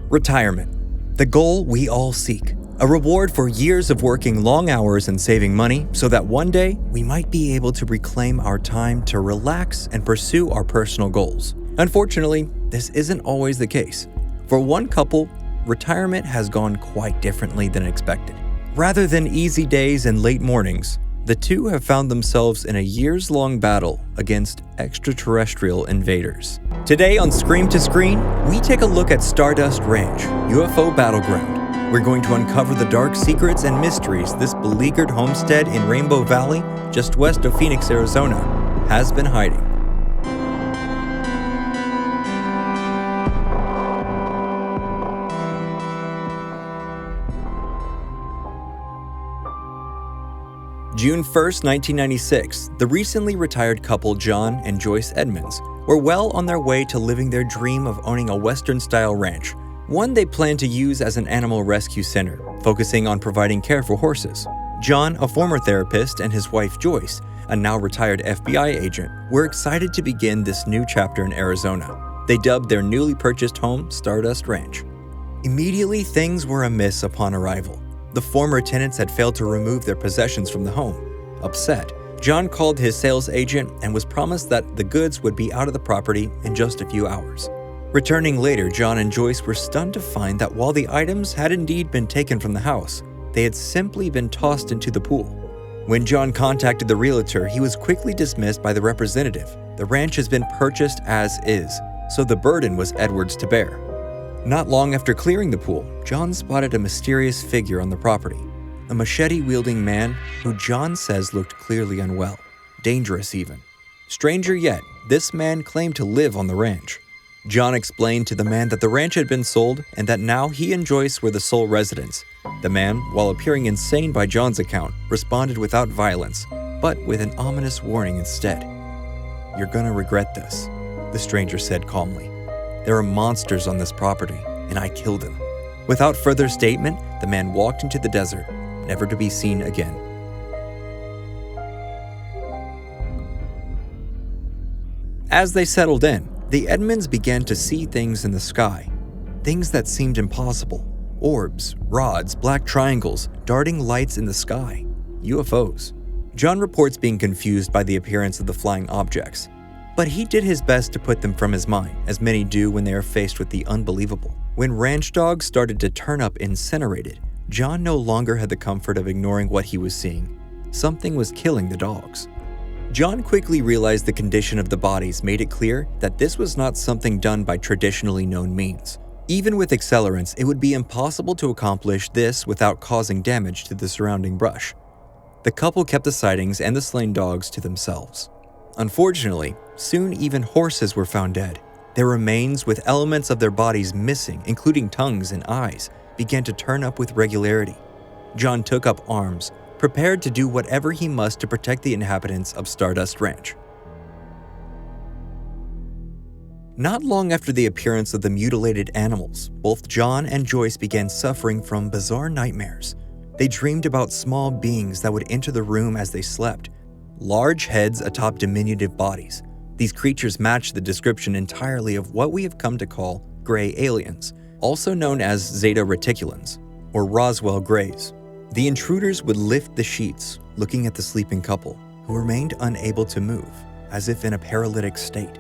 Retirement. The goal we all seek. A reward for years of working long hours and saving money so that one day we might be able to reclaim our time to relax and pursue our personal goals. Unfortunately, this isn't always the case. For one couple, retirement has gone quite differently than expected. Rather than easy days and late mornings, the two have found themselves in a years-long battle against extraterrestrial invaders. Today on Scream to Screen, we take a look at Stardust Ranch, UFO Battleground. We're going to uncover the dark secrets and mysteries this beleaguered homestead in Rainbow Valley, just west of Phoenix, Arizona, has been hiding. June 1st, 1996, the recently retired couple John and Joyce Edmonds were well on their way to living their dream of owning a Western-style ranch, one they planned to use as an animal rescue center, focusing on providing care for horses. John, a former therapist, and his wife Joyce, a now retired FBI agent, were excited to begin this new chapter in Arizona. They dubbed their newly purchased home Stardust Ranch. Immediately, things were amiss upon arrival. The former tenants had failed to remove their possessions from the home. Upset, John called his sales agent and was promised that the goods would be out of the property in just a few hours. Returning later, John and Joyce were stunned to find that while the items had indeed been taken from the house, they had simply been tossed into the pool. When John contacted the realtor, he was quickly dismissed by the representative. The ranch has been purchased as is, so the burden was Edwards to bear. Not long after clearing the pool, John spotted a mysterious figure on the property, a machete-wielding man who John says looked clearly unwell, dangerous even. Stranger yet, this man claimed to live on the ranch. John explained to the man that the ranch had been sold and that now he and Joyce were the sole residents. The man, while appearing insane by John's account, responded without violence, but with an ominous warning instead. "You're gonna regret this," the stranger said calmly. "There are monsters on this property, and I killed them." Without further statement, the man walked into the desert, never to be seen again. As they settled in, the Edmonds began to see things in the sky. Things that seemed impossible. Orbs, rods, black triangles, darting lights in the sky. UFOs. John reports being confused by the appearance of the flying objects. But he did his best to put them from his mind, as many do when they are faced with the unbelievable. When ranch dogs started to turn up incinerated, John no longer had the comfort of ignoring what he was seeing. Something was killing the dogs. John quickly realized the condition of the bodies made it clear that this was not something done by traditionally known means. Even with accelerants, it would be impossible to accomplish this without causing damage to the surrounding brush. The couple kept the sightings and the slain dogs to themselves. Unfortunately, soon even horses were found dead. Their remains, with elements of their bodies missing, including tongues and eyes, began to turn up with regularity. John took up arms, prepared to do whatever he must to protect the inhabitants of Stardust Ranch. Not long after the appearance of the mutilated animals, both John and Joyce began suffering from bizarre nightmares. They dreamed about small beings that would enter the room as they slept. Large heads atop diminutive bodies. These creatures match the description entirely of what we have come to call gray aliens, also known as Zeta Reticulans, or Roswell Greys. The intruders would lift the sheets, looking at the sleeping couple, who remained unable to move, as if in a paralytic state.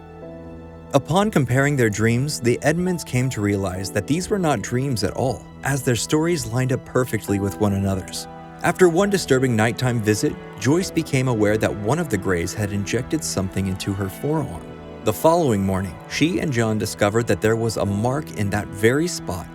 Upon comparing their dreams, the Edmonds came to realize that these were not dreams at all, as their stories lined up perfectly with one another's. After one disturbing nighttime visit, Joyce became aware that one of the Greys had injected something into her forearm. The following morning, she and John discovered that there was a mark in that very spot,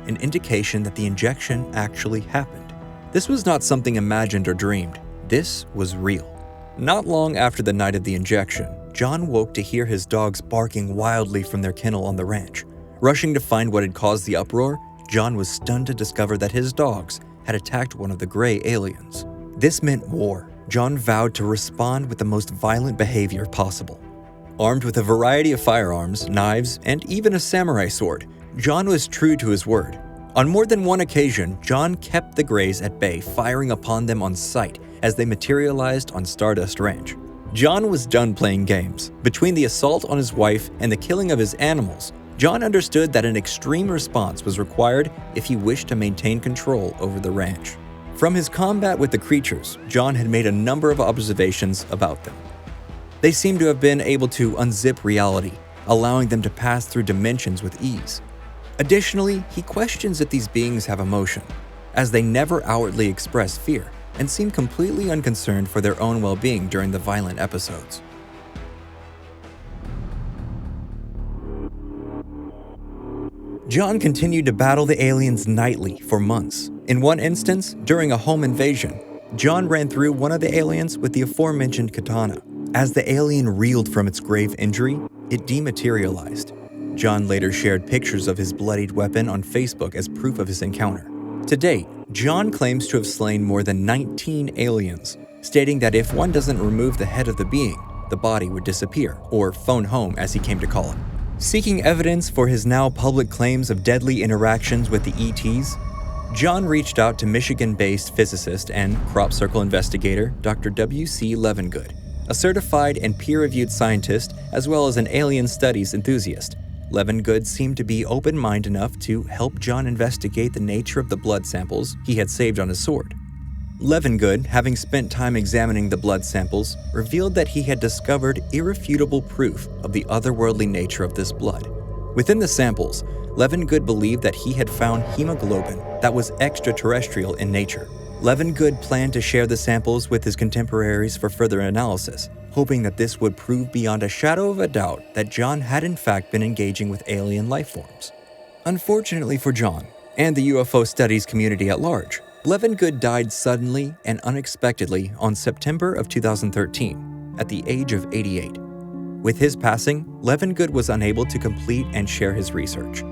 an indication that the injection actually happened. This was not something imagined or dreamed. This was real. Not long after the night of the injection, John woke to hear his dogs barking wildly from their kennel on the ranch. Rushing to find what had caused the uproar, John was stunned to discover that his dogs had attacked one of the gray aliens. This meant war. John vowed to respond with the most violent behavior possible. Armed with a variety of firearms, knives, and even a samurai sword, John was true to his word. On more than one occasion, John kept the Greys at bay, firing upon them on sight as they materialized on Stardust Ranch. John was done playing games. Between the assault on his wife and the killing of his animals, John understood that an extreme response was required if he wished to maintain control over the ranch. From his combat with the creatures, John had made a number of observations about them. They seemed to have been able to unzip reality, allowing them to pass through dimensions with ease. Additionally, he questions if these beings have emotion, as they never outwardly express fear and seem completely unconcerned for their own well-being during the violent episodes. John continued to battle the aliens nightly for months. In one instance, during a home invasion, John ran through one of the aliens with the aforementioned katana. As the alien reeled from its grave injury, it dematerialized. John later shared pictures of his bloodied weapon on Facebook as proof of his encounter. To date, John claims to have slain more than 19 aliens, stating that if one doesn't remove the head of the being, the body would disappear, or phone home as he came to call it. Seeking evidence for his now public claims of deadly interactions with the ETs, John reached out to Michigan-based physicist and crop circle investigator Dr. W.C. Levengood, a certified and peer-reviewed scientist as well as an alien studies enthusiast. Levengood seemed to be open-minded enough to help John investigate the nature of the blood samples he had saved on his sword. Levengood, having spent time examining the blood samples, revealed that he had discovered irrefutable proof of the otherworldly nature of this blood. Within the samples, Levengood believed that he had found hemoglobin that was extraterrestrial in nature. Levengood planned to share the samples with his contemporaries for further analysis, hoping that this would prove beyond a shadow of a doubt that John had in fact been engaging with alien life forms. Unfortunately for John, and the UFO studies community at large, Levengood died suddenly and unexpectedly on September of 2013, at the age of 88. With his passing, Levengood was unable to complete and share his research.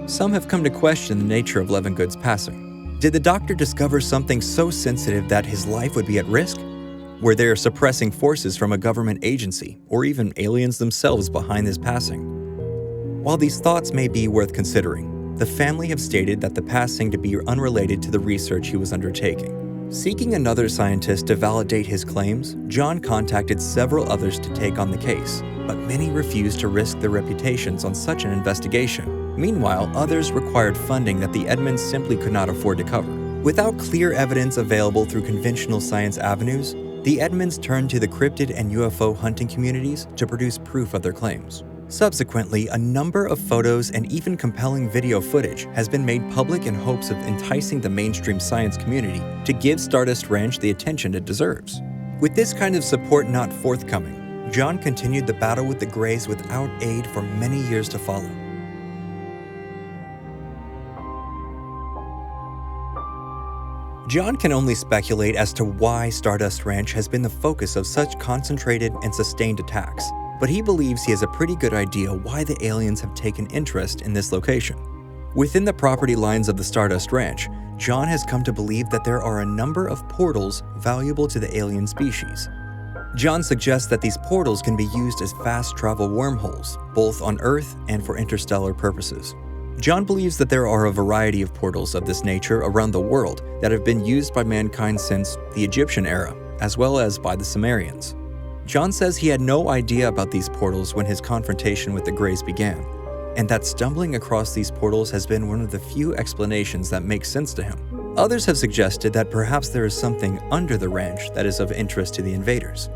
Some have come to question the nature of Levengood's passing. Did the doctor discover something so sensitive that his life would be at risk? Were there suppressing forces from a government agency, or even aliens themselves behind his passing? While these thoughts may be worth considering, the family have stated that the passing to be unrelated to the research he was undertaking. Seeking another scientist to validate his claims, John contacted several others to take on the case, but many refused to risk their reputations on such an investigation. Meanwhile, others required funding that the Edmonds simply could not afford to cover. Without clear evidence available through conventional science avenues, the Edmonds turned to the cryptid and UFO hunting communities to produce proof of their claims. Subsequently, a number of photos and even compelling video footage has been made public in hopes of enticing the mainstream science community to give Stardust Ranch the attention it deserves. With this kind of support not forthcoming, John continued the battle with the Greys without aid for many years to follow. John can only speculate as to why Stardust Ranch has been the focus of such concentrated and sustained attacks, but he believes he has a pretty good idea why the aliens have taken interest in this location. Within the property lines of the Stardust Ranch, John has come to believe that there are a number of portals valuable to the alien species. John suggests that these portals can be used as fast travel wormholes, both on Earth and for interstellar purposes. John believes that there are a variety of portals of this nature around the world that have been used by mankind since the Egyptian era, as well as by the Sumerians. John says he had no idea about these portals when his confrontation with the Greys began, and that stumbling across these portals has been one of the few explanations that make sense to him. Others have suggested that perhaps there is something under the ranch that is of interest to the invaders.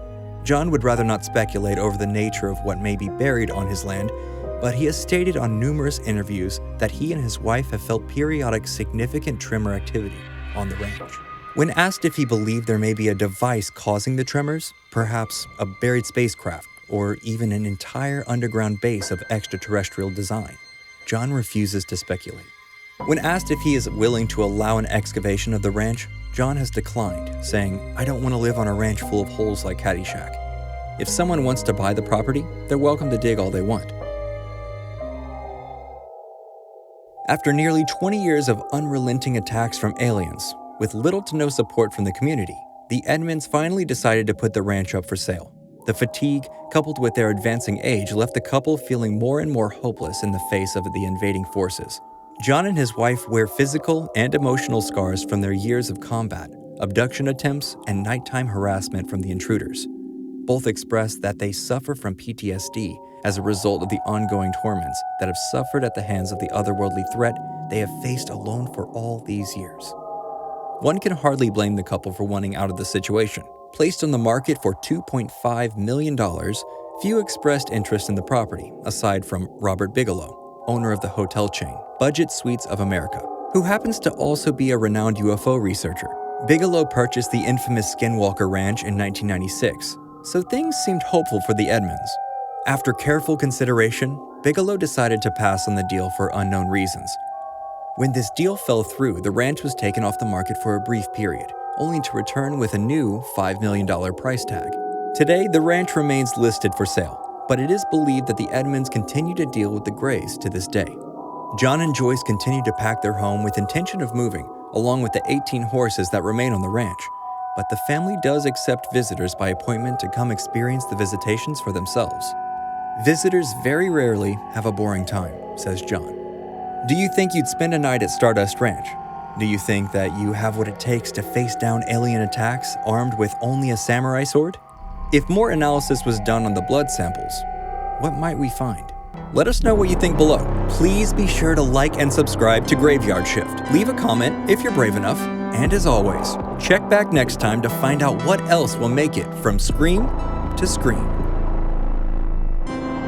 John would rather not speculate over the nature of what may be buried on his land, but he has stated on numerous interviews that he and his wife have felt periodic significant tremor activity on the ranch. When asked if he believed there may be a device causing the tremors, perhaps a buried spacecraft, or even an entire underground base of extraterrestrial design, John refuses to speculate. When asked if he is willing to allow an excavation of the ranch, John has declined, saying, "I don't want to live on a ranch full of holes like Caddyshack. If someone wants to buy the property, they're welcome to dig all they want." After nearly 20 years of unrelenting attacks from aliens, with little to no support from the community, the Edmonds finally decided to put the ranch up for sale. The fatigue, coupled with their advancing age, left the couple feeling more and more hopeless in the face of the invading forces. John and his wife wear physical and emotional scars from their years of combat, abduction attempts, and nighttime harassment from the intruders. Both express that they suffer from PTSD as a result of the ongoing torments that have suffered at the hands of the otherworldly threat they have faced alone for all these years. One can hardly blame the couple for wanting out of the situation. Placed on the market for $2.5 million, few expressed interest in the property, aside from Robert Bigelow, owner of the hotel chain Budget Suites of America, who happens to also be a renowned UFO researcher. Bigelow purchased the infamous Skinwalker Ranch in 1996, so things seemed hopeful for the Edmonds. After careful consideration, Bigelow decided to pass on the deal for unknown reasons. When this deal fell through, the ranch was taken off the market for a brief period, only to return with a new $5 million price tag. Today, the ranch remains listed for sale, but it is believed that the Edmonds continue to deal with the Greys to this day. John and Joyce continue to pack their home with intention of moving, along with the 18 horses that remain on the ranch, but the family does accept visitors by appointment to come experience the visitations for themselves. Visitors very rarely have a boring time, says John. Do you think you'd spend a night at Stardust Ranch? Do you think that you have what it takes to face down alien attacks armed with only a samurai sword? If more analysis was done on the blood samples, what might we find? Let us know what you think below. Please be sure to like and subscribe to Graveyard Shift. Leave a comment if you're brave enough. And as always, check back next time to find out what else will make it from Scream to Scream.